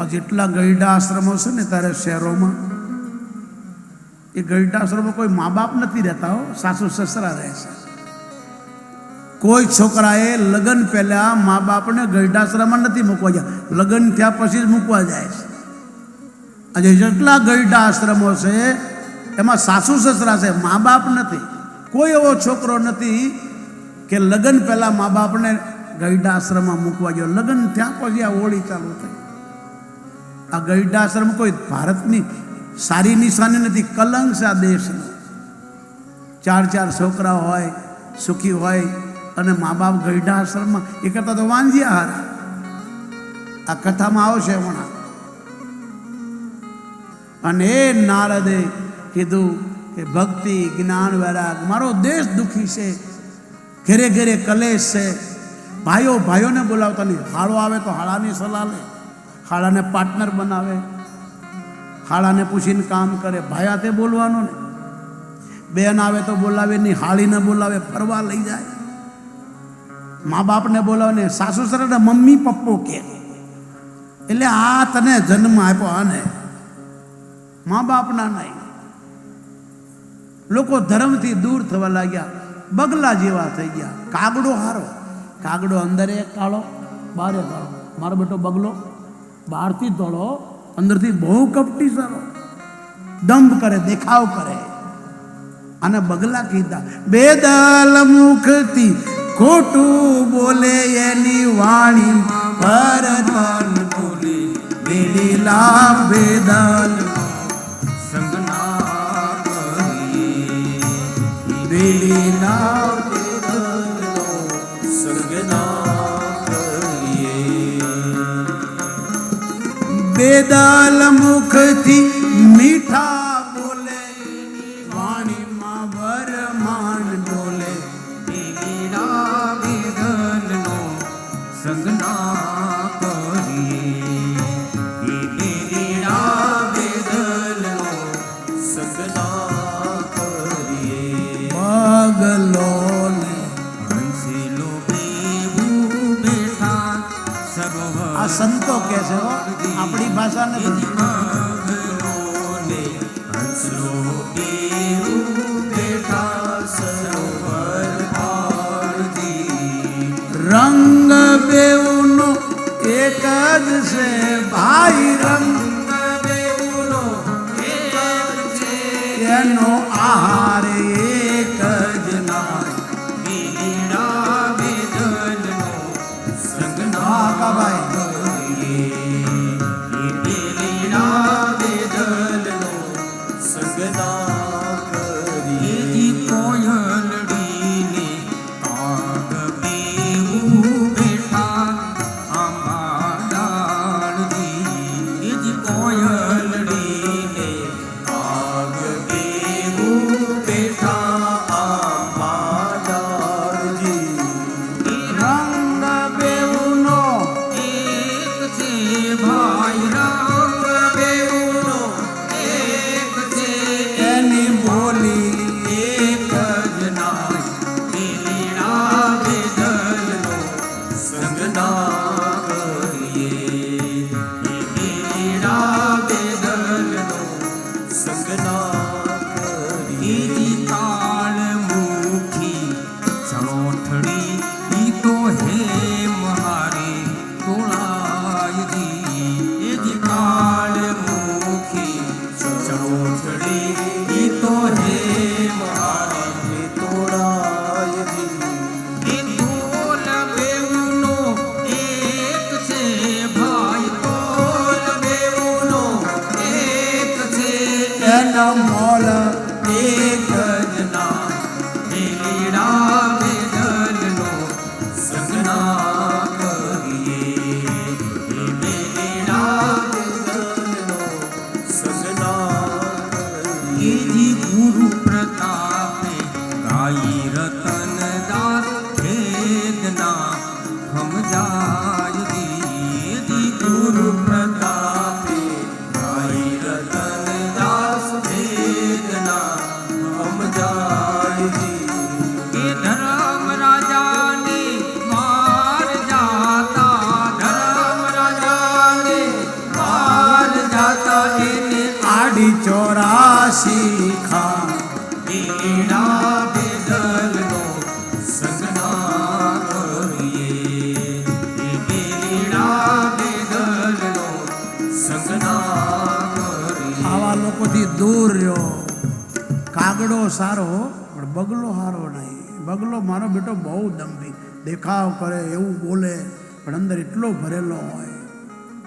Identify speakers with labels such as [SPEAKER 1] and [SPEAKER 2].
[SPEAKER 1] આ જેટલા ગઈઢા આશ્રમો છે ને ત્યારે શહેરોમાં, એ ગઈઢા આશ્રમમાં કોઈ મા બાપ નથી રહેતા હો, સાસુ સસરા રહે છે. કોઈ છોકરાએ લગ્ન પહેલા મા બાપને ગઈઢાશ્રમમાં નથી મૂકવા ગયા, લગ્ન થયા પછી જ મૂકવા જાય છે. આજે જેટલા ગઈઢા આશ્રમો છે એમાં સાસુ સસરા છે, મા બાપ નથી. કોઈ એવો છોકરો નથી કે લગ્ન પહેલા મા બાપને ગઈઢા આશ્રમમાં મૂકવા ગયો, લગ્ન થયા પછી આ હોળી ચાલુ થઈ. આ ગઈઢા આશ્રમ કોઈ ભારતની સારી નિશાની નથી, કલંક છે આ દેશનો. 4 છોકરા હોય, સુખી હોય, અને મા બાપ ગઈઢા આશ્રમમાં, એ કરતા તો વાંજિયા હારા. આ કથામાં આવશે હમણાં. અને એ નારદે કીધું કે ભક્તિ, જ્ઞાન, વૈરાગ, મારો દેશ દુઃખી છે, ઘેરે ઘેરે કલેશ છે. ભાઈઓને બોલાવતા નહીં. હાળો આવે તો હાળાની સલાહ લે, હાળાને પાર્ટનર બનાવે, હાળાને પૂછીને કામ કરે. ભાઈ હાથે બોલવાનું ને. બેન આવે તો બોલાવે નહીં, હાળીને બોલાવે, ફરવા લઈ જાય. મા બાપને બોલાવે ને, સાસુ સસરાને મમ્મી પપ્પો કે. એટલે આ તને જન્મ આપ્યો, આને મા બાપના નહીં. લોકો ધર્મથી દૂર થવા લાગ્યા, બગલા જેવા થઈ ગયા. કાગડો હારો, કાગડો અંદર એક કાળો, બહાર કાળો. મારો બેટો બગલો બહારથી ધોળો, અંદરથી બહુ કપટી સારો, દંભ કરે, દેખાવ કરે. અને બગલા કીધા. બેદલ મુખથી ખોટું બોલે એની વાણી પરતન બોલે, બેલીલા બેદલ સંગના કરીએ, બેલીલા બેદલનો સંગના કરીએ. બેદલ મુખથી મીઠા બોલે, વાણીમાં વરમાન ડોલે, બેલીલા બેદલનો સંગના કરીએ, બેલીલા બેદલનો સંગના કરીએ. બગલો ને હંસેલો બેવું બેઠા સરોવર. આ સંતો કે છે, આપણી ભાષા નથી. રંગ બેઉનો એક જ છે ભાઈ, રંગ બેઉનો એક જ છે, એનો આહાર એક જ નાય, બેલીડા બેદલનો સંગના કરીએ, બેલીડા બેદલનો સંગના કરીએ. કોયલડીને કાગ બેવું બેઠા આંબા ડાળજી, એ કોયલડીને કાગ બેવું બેઠા આંબા ડાળજી. રંગ બેઉનો એક છે ભાઈ, રંગ બેઉનો એક છે, એની બોલી એક જ નાય, બેલીડા બેદલનો સંગના કરીએ, બેલીડા બેદલનો સંગના કરીએ. કાળ મુખી ચણોઠડી ઈ તો હે મહારે તોળાય દી, એ જ કાળ મુખી ચણોઠડી ઈ તો હે મહારે તોળાય દી. એ તોલ બેઉનો એક છે ભાઈ, તોલ બેઉનો એક છે, એનો મોલ એક જ નાય, બેલીડા બેદલનો સંગના કરીએ, બેલીડા બેદલનો સંગના કરીએ. ગુરુ પ્રતાપે ગાઈ રતન દાસ ખેદના સમજાય દી, ગુરુ પ્રતાપે ગાઈ રતન દાસ ખેદના ચોરાશી ખા
[SPEAKER 2] બીડા બેદલનો સંગના કરીએ બીડા બેદલનો સંગના કરીએ.
[SPEAKER 1] આવા લોકોથી દૂર રહ્યો. કાગડો સારો પણ બગલો સારો નહીં. બગલો મારો બેટો બહુ દંભી, દેખાવ કરે, એવું બોલે, પણ અંદર એટલો ભરેલો હોય.